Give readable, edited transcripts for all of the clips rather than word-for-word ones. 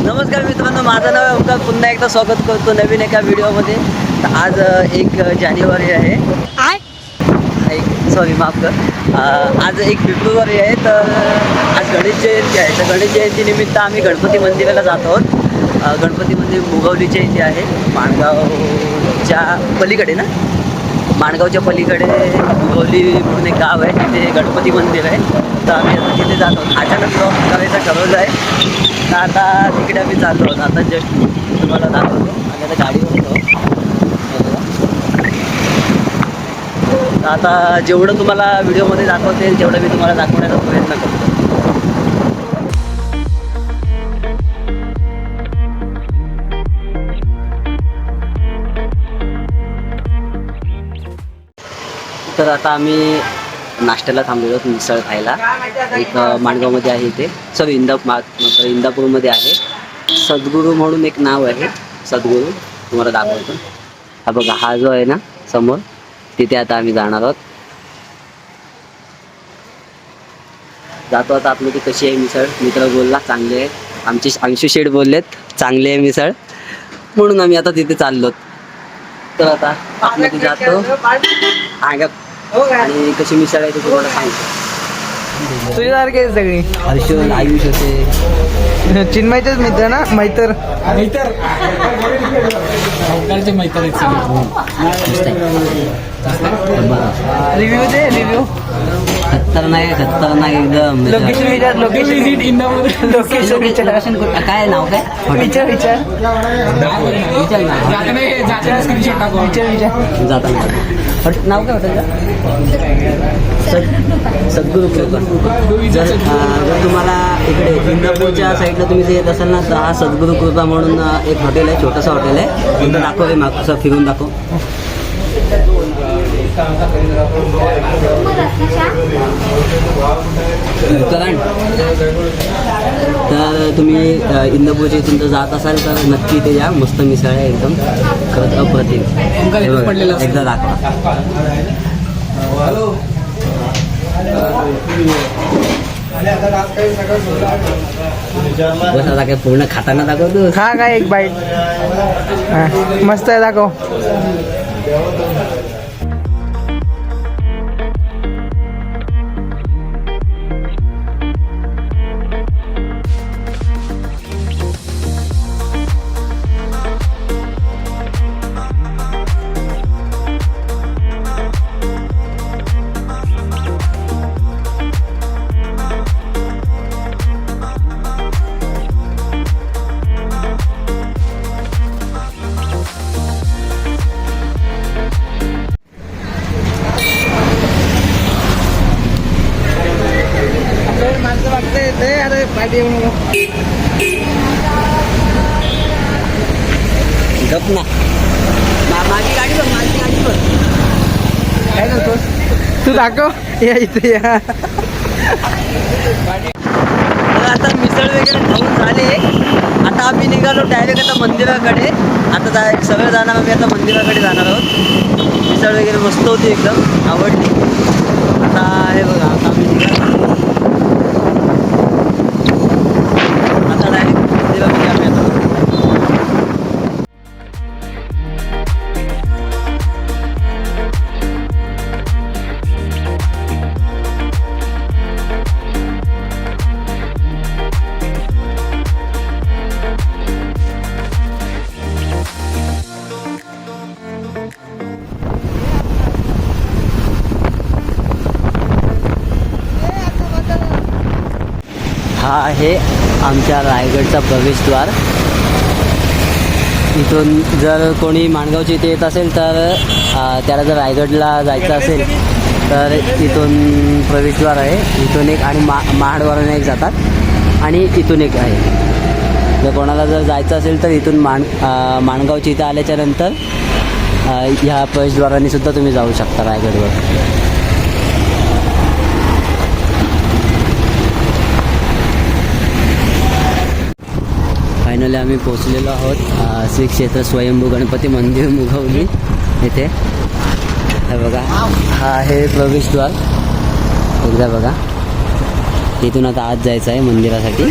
नमस्कार मित्रांनो, माझं नाव आहे ओंकार. पुन्हा एकदा स्वागत करतो नवीन एका व्हिडिओमध्ये. तर आज 1 जानेवारी आहे. सॉरी माफ कर. आज 1 फेब्रुवारी आहे. तर आज गणेश जयंती आहे. तर गणेश जयंतीनिमित्त आम्ही गणपती मंदिराला जात आहोत. गणपती मंदिर मुगवलीच्या इथे आहे, माणगावच्या पलीकडे ना, माणगावच्या पलीकडे मुगवली म्हणून एक गाव आहे, तिथे गणपती मंदिर आहे. तर आम्ही आता तिथे जातो. अचानक ब्लॉग करायचं ठरवलं आहे. तर आता तिकडे आम्ही चाललो आहोत. आता जस्ट तुम्हाला दाखवतो. आणि आता गाडीवर होतो. तर आता जेवढं तुम्हाला व्हिडिओमध्ये दाखवता येईल तेवढं मी तुम्हाला दाखवण्याचा प्रयत्न करतो. तर आता आम्ही नाश्त्याला थांबलेलो आहोत मिसळ खायला. एक माणगावमध्ये आहे इथे, सॉरी इंदापूरमध्ये आहे. सद्गुरू म्हणून एक नाव आहे, सद्गुरू. तुम्हाला दाखवतो. हा बघा, हा जो आहे ना समोर, तिथे आता आम्ही जाणार आहोत. जातो आता. आपली कशी आहे मिसळ? मित्र बोलला चांगली आहे. आमचे अंशू शेठ बोललेत चांगली आहे मिसळ, म्हणून आम्ही आता तिथे चाललो. तर आता आपण जातो आणि कशी मिसळ आहे ते तुम्हाला सांगतो. तुझ्यासारखे सगळी हर्षल, आयुष होते, चिन्मयचेच मित्र ना, मैत्र रिव्ह्यू दे, रिव्ह्यू. खतरनाक एकदम. लोकेशन काय नाव काय? विचार नाव काय हॉटेलचं? सद्गुरू कृपा. जर तुम्हाला इकडे इंदापूरच्या साईडला तुम्ही जे येत असाल ना, तर हा सद्गुरू कृपा म्हणून एक हॉटेल आहे, छोटंसं हॉटेल आहे. तुमचं दाखव, हे मागचं फिरून दाखव. तर तुम्ही इंदापूरच्या इथून जर जात असाल तर नक्की इथे या. मस्त मिसळ आहे एकदम, खरंच अप्रतिम. एकदा दाखवा. बस आता काय पूर्ण खाताना दाखवतो. खा काय एक बाईट. मस्त आहे, दाखव. अरे पाठी येऊ नको. गप ना. माझी गाडी बघ, माझी गाडी बघ. काय करतोस तू? दाखव. या इथे या. आता मिसळ वगैरे खाऊन झाले. आता आम्ही निघालो डायरेक्ट आता मंदिराकडे. आता सगळं जाणार आम्ही आता मंदिराकडे जाणार आहोत. मिसळ वगैरे मस्त होती, एकदम आवडली. आता हे बघा, आता आम्ही निघालो. आता डायरेक्ट मंदिरामध्ये आम्ही आता हा आहे आमच्या रायगडचा प्रवेशद्वार. इथून जर कोणी माणगावच्या इथे येत असेल तर त्याला जर रायगडला जायचं असेल तर इथून प्रवेशद्वार आहे. इथून एक आणि महाडवरून एक जातात आणि इथून एक आहे. जर कोणाला जर जायचं असेल तर इथून माणगावच्या इथं आल्याच्या नंतर ह्या प्रवेशद्वाराने सुद्धा तुम्ही जाऊ शकता रायगडवर. फायनली आम्ही पोचलेलो आहोत श्री क्षेत्र स्वयंभू गणपती मंदिर मुगवली येथे. हे बघा, हा आहे प्रवेशद्वार. एकदा बघा, इथून आता आत जायचं आहे मंदिरासाठी.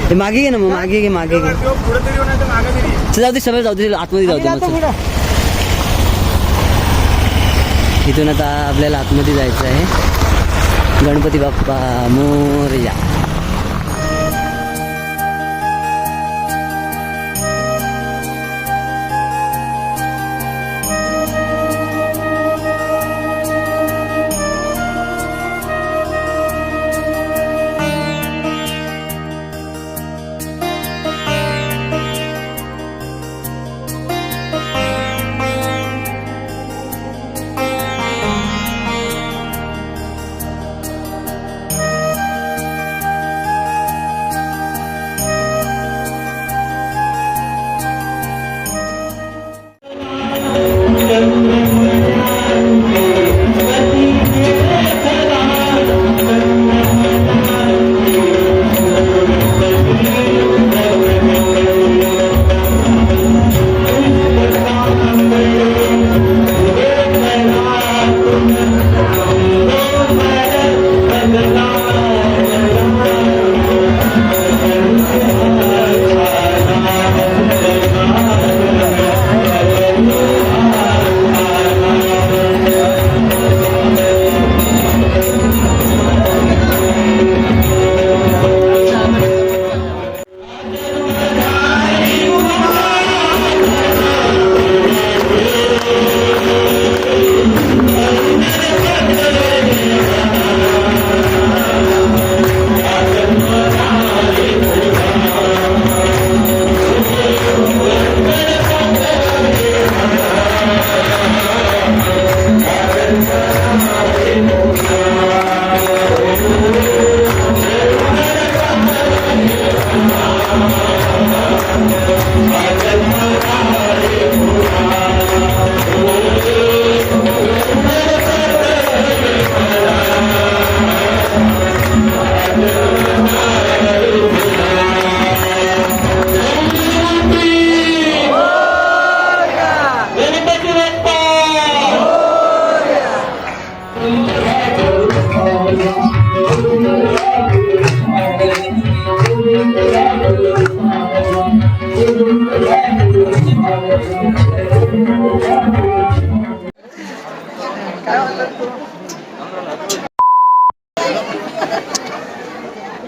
ते मागे घे ना मग मागे घे चल, जाऊ दे सगळं जाऊ दे आतमध्ये जाऊ दे मग चल. इथून आता आपल्याला आतमध्ये जायचं आहे. गणपती बाप्पा मोरया.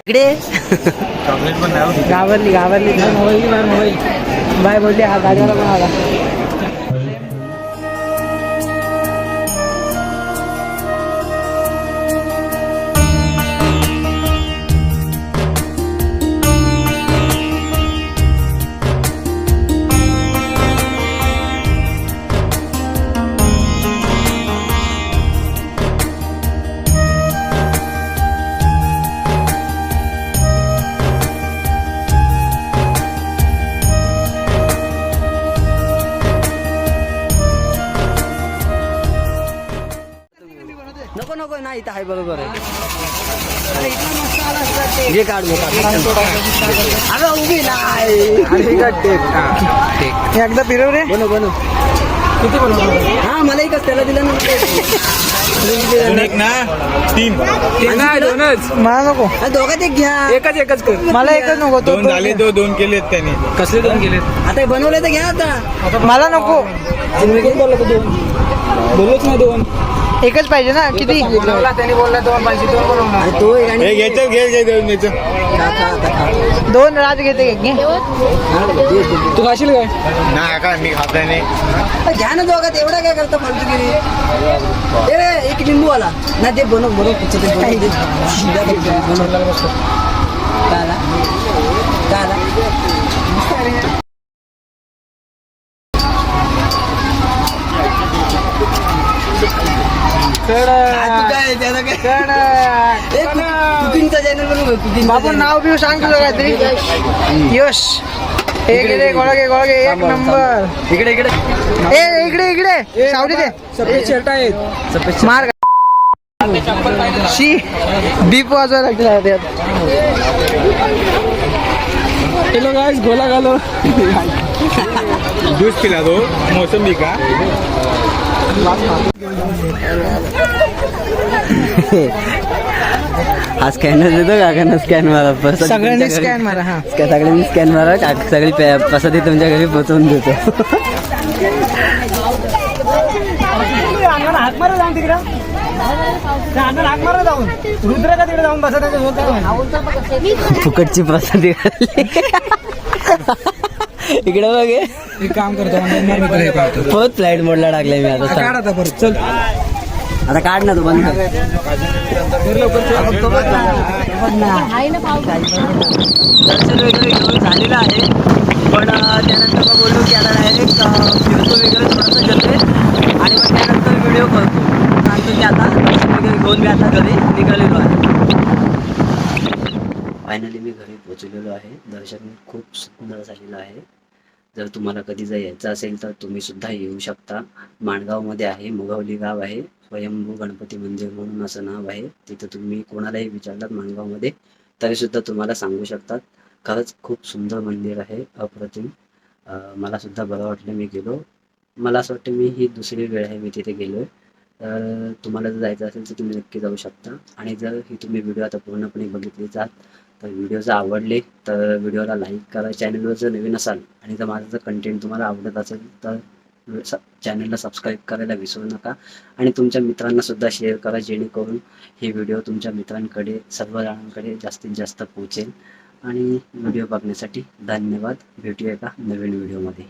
इकडे चॉकलेट पण नाही घाबरली बाय बोलली हा गाडीवाला पण आला. नको नको नाही इथं आहे बरोबर आहे. जे काढ अगं उभी नाही एकदा फिरव रे. बनव किती बनव हा मला एकच त्याला दिलं ना दोनच मला नको. दोघात एक घ्या. एकच कर. मला एकच नको. दोन झाले दोन केलेत त्याने. कसले 2 केलेत? आता हे बनवले तर घ्या आता. मला नको. बोललोच नाही 2. एकच पाहिजे ना. किती त्यांनी बोलला 2 पाहिजे 2 बनवणार. आणि तो एक आणि घे 2 राज घेते घे. तू खाशील काय नाही का मी खात नाही. घ्या ना दोघात एवढा काय करता फालतूगिरी. एक लिंबू आला ना ते बनव कुकिंगचा चॅनल बनव. बाबू नाव बिव सांग तुझं काहीतरी. यश इकडे गोळगे एक नंबर. इकडे इकडे सावली दे. सफेद शर्ट आहेत. मार शी दीप वाजवायला लागते. हेलो गाइस गोला घालो. जूस पिला दो मौसमी का. हा स्कॅनर देतो काकांना स्कॅन मारा प्रसाद सगळ्यांनी तुमच्या घरी- स्कॅन मारा हा सगळ्यांनी स्कॅन मारा काका सगळी प्रसादी तुमच्या घरी पोहोचवून देतो. हाक मारा जाऊन तिकडं हाक मारा जाऊन रुद्र का तिकडे जाऊन बसा फुकटची प्रसादी खाल्ली. इकडे बघ हे. एक काम करतो मित्र हे करतो बहुत फ्लाईट मोडला टाकलाय मी आता. काढ आता परत चल आता काढ ना तू बंद कर. दर्शन वगैरे घेऊन झालेलं आहे पण त्यानंतर मग बोललो की आता डायरेक्ट फिरतो वगैरे थोडंसं घेतोय आणि मग त्यानंतर व्हिडिओ करतो. सांगतो की आता दर्शन वगैरे घेऊन मी आता घरी निघालेलो आहे. फायनली मी घरी पोचलेलो आहे. दर्शन खूप सुंदर झालेलं आहे. जर तुम्हाला कधी जर यायचं असेल तर तुम्ही सुद्धा येऊ शकता. माणगावमध्ये आहे, मुगावली गाव आहे. स्वयंभू गणपती मंदिर म्हणून असं नाव आहे. तिथं तुम्ही कोणालाही विचारलात माणगावमध्ये तरी सुद्धा तुम्हाला सांगू शकतात. खरंच खूप सुंदर मंदिर आहे, अप्रतिम. मला सुद्धा बरं वाटलं मी गेलो. मला असं वाटतं मी ही दुसरी वेळ आहे मी तिथे गेलो आहे. तर तुम्हाला जर जायचं असेल तर तुम्ही नक्की जाऊ शकता. आणि जर ही तुम्ही व्हिडिओ आता पूर्णपणे बघितलीच आहात तर व्हिडिओ जर आवडले तर व्हिडिओला लाईक करा. चॅनलवर जर नवीन असाल आणि जर माझं जर कंटेंट तुम्हाला आवडत असेल तर चॅनलला सबस्क्राईब करायला विसरू नका. आणि तुमच्या मित्रांना सुद्धा शेअर करा जेणेकरून ही व्हिडिओ तुमच्या मित्रांकडे सर्व जणांकडे जास्तीत जास्त पोहोचेल. आणि व्हिडिओ बघण्यासाठी धन्यवाद. भेटूया एका नवीन व्हिडिओमध्ये.